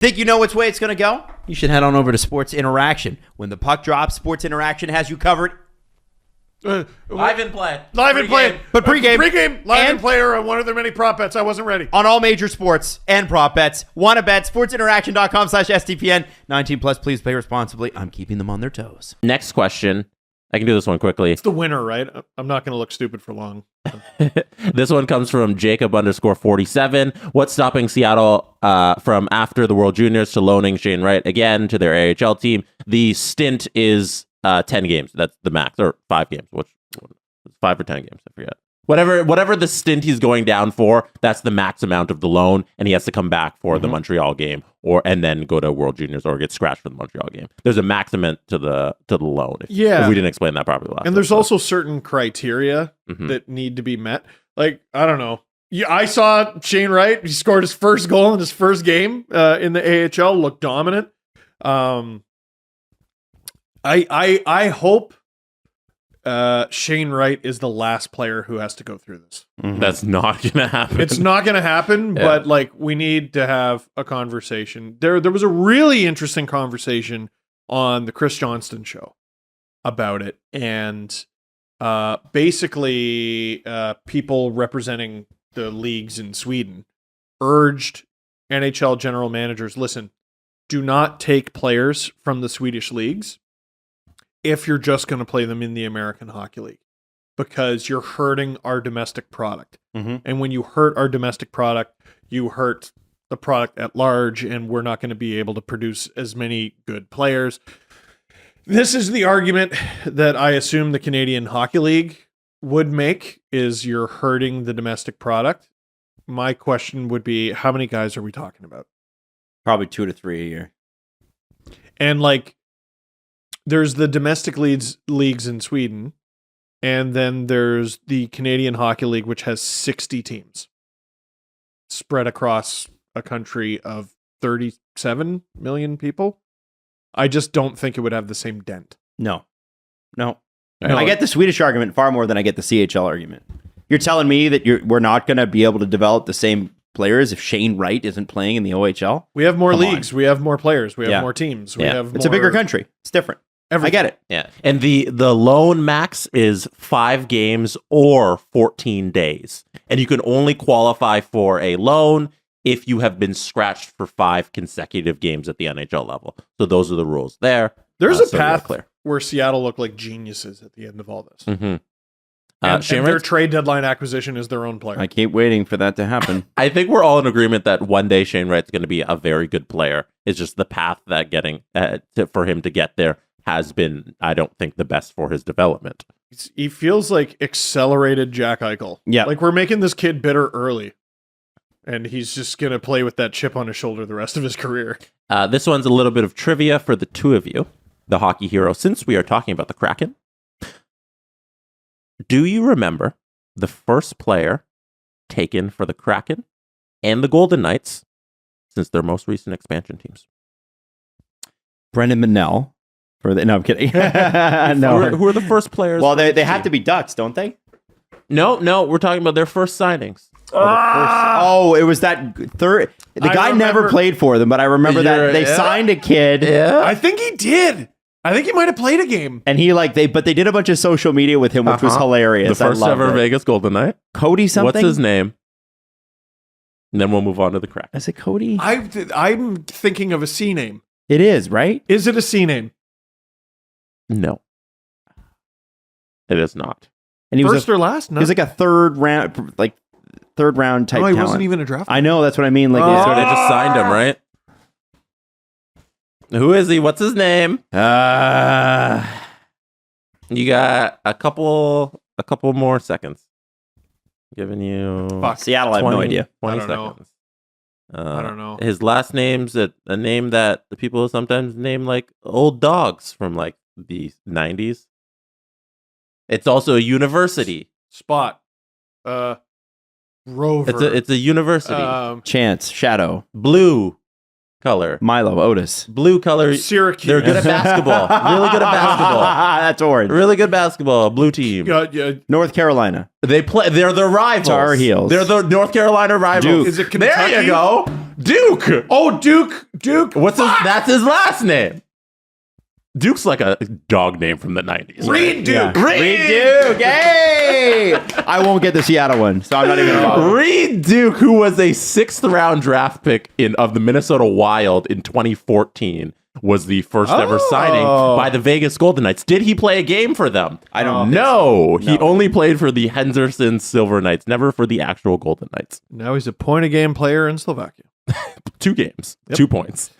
Think you know which way it's going to go? You should head on over to Sports Interaction. When the puck drops, Sports Interaction has you covered. Live and play. Live and play. But pregame. Pregame, live and play are one of their many prop bets. I wasn't ready. On all major sports and prop bets. Wanna bet? SportsInteraction.com/STPN. 19 plus, please play responsibly. I'm keeping them on their toes. Next question. I can do this one quickly. It's the winner, right? I'm not going to look stupid for long. This one comes from Jacob_47. What's stopping Seattle from after the World Juniors to loaning Shane Wright again to their AHL team? The stint is 10 games. That's the max, or 5 games. Which 5 or 10 games? I forget. Whatever the stint he's going down for, that's the max amount of the loan, and he has to come back for the Montreal game, and then go to World Juniors or get scratched for the Montreal game. There's a max amount to the loan. If we didn't explain that properly last. And there's also certain criteria that need to be met. Like, I don't know. Yeah, I saw Shane Wright. He scored his first goal in his first game in the AHL. Looked dominant. I hope Shane Wright is the last player who has to go through this. That's not going to happen. It's not going to happen, but like, we need to have a conversation. There was a really interesting conversation on the Chris Johnston show about it. And basically people representing the leagues in Sweden urged NHL general managers, listen, do not take players from the Swedish leagues if you're just going to play them in the American Hockey League, because you're hurting our domestic product. And when you hurt our domestic product, you hurt the product at large, and we're not going to be able to produce as many good players. This is the argument that I assume the Canadian Hockey League would make, is you're hurting the domestic product. My question would be, how many guys are we talking about? Probably 2 to 3 a year. And like, there's the domestic leagues in Sweden, and then there's the Canadian Hockey League, which has 60 teams spread across a country of 37 million people. I just don't think it would have the same dent. No. I get the Swedish argument far more than I get the CHL argument. You're telling me that we're not going to be able to develop the same players if Shane Wright isn't playing in the OHL? We have more leagues. We have more players. We have more teams. It's a bigger country. It's different. I get it. Yeah. And the loan max is 5 games or 14 days. And you can only qualify for a loan if you have been scratched for 5 consecutive games at the NHL level. So those are the rules there. There's a path where Seattle look like geniuses at the end of all this. And their trade deadline acquisition is their own player. I keep waiting for that to happen. I think we're all in agreement that one day Shane Wright's going to be a very good player. It's just the path that getting for him to get there has been, I don't think, the best for his development. He feels like accelerated Jack Eichel. Yeah. Like, we're making this kid bitter early, and he's just going to play with that chip on his shoulder the rest of his career. This one's a little bit of trivia for the two of you, the hockey hero, since we are talking about the Kraken. Do you remember the first player taken for the Kraken and the Golden Knights since their most recent expansion teams? Brendan Manel. No, I'm kidding. No. Who are the first players? Well, they have to be Ducks, don't they? No, we're talking about their first signings. It was that third. The guy never played for them, but I remember that they signed a kid. Yeah, I think he did. I think he might have played a game. And he but they did a bunch of social media with him, which was hilarious. The first ever Vegas Golden Knight. Cody something? What's his name? And then we'll move on to the Kraken. Is it Cody? I'm thinking of a C name. It is, right? Is it a C name? No. It is not. And he first or last? No. He was like a third round type talent. He wasn't even a draft. I know, that's what I mean. Like, so they just signed him, right? Who is he? What's his name? You got a couple more seconds. Giving you Seattle. 20, I have no idea. 20 seconds. I don't know. His last name's a name that the people sometimes name like old dogs from like the 90s. It's also a university. Spot. Rover. It's a university. Chance. Shadow. Blue color. Milo. Otis. Blue color. Syracuse. They're good at basketball. Really good at basketball. That's orange. Really good basketball. Blue team. North Carolina. They're the rivals. Tar Heels. They're the North Carolina rivals. Is it Kentucky? There you go. Duke. Oh, Duke. That's his last name. Duke's like a dog name from the 90s. Reed Duke. Yeah. Reed Duke. Hey! I won't get the Seattle one, so I'm not even involved. Reed Duke, who was a 6th round draft pick of the Minnesota Wild in 2014, was the first ever signing by the Vegas Golden Knights. Did he play a game for them? I don't know. He only played for the Henderson Silver Knights, never for the actual Golden Knights. Now he's a point-a-game player in Slovakia. 2 games, 2 points.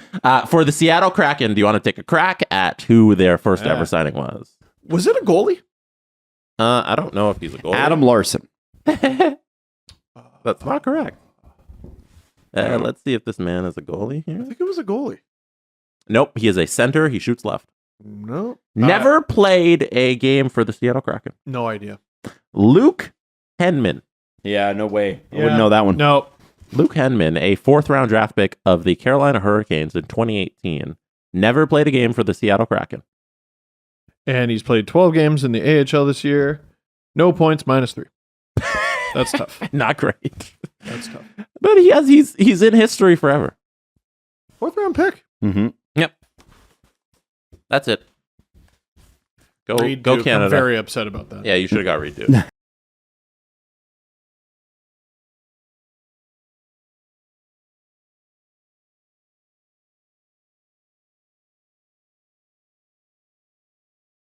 For the Seattle Kraken, do you want to take a crack at who their first ever signing was? Was it a goalie? I don't know if he's a goalie. Adam Larson. That's not correct. Let's see if this man is a goalie I here. think it was a goalie. Nope, he is a center. He shoots left. No. Never played a game for the Seattle Kraken. No idea. Luke Henman. Yeah, no way. I wouldn't know that one. No. Luke Henman, a 4th round draft pick of the Carolina Hurricanes in 2018, never played a game for the Seattle Kraken. And he's played 12 games in the AHL this year. No points, -3. That's tough. Not great. That's tough. But he's in history forever. 4th round pick. Mm-hmm. Yep. That's it. Go Reed Duke. Canada. I'm very upset about that. Yeah, you should have got Reed Duke.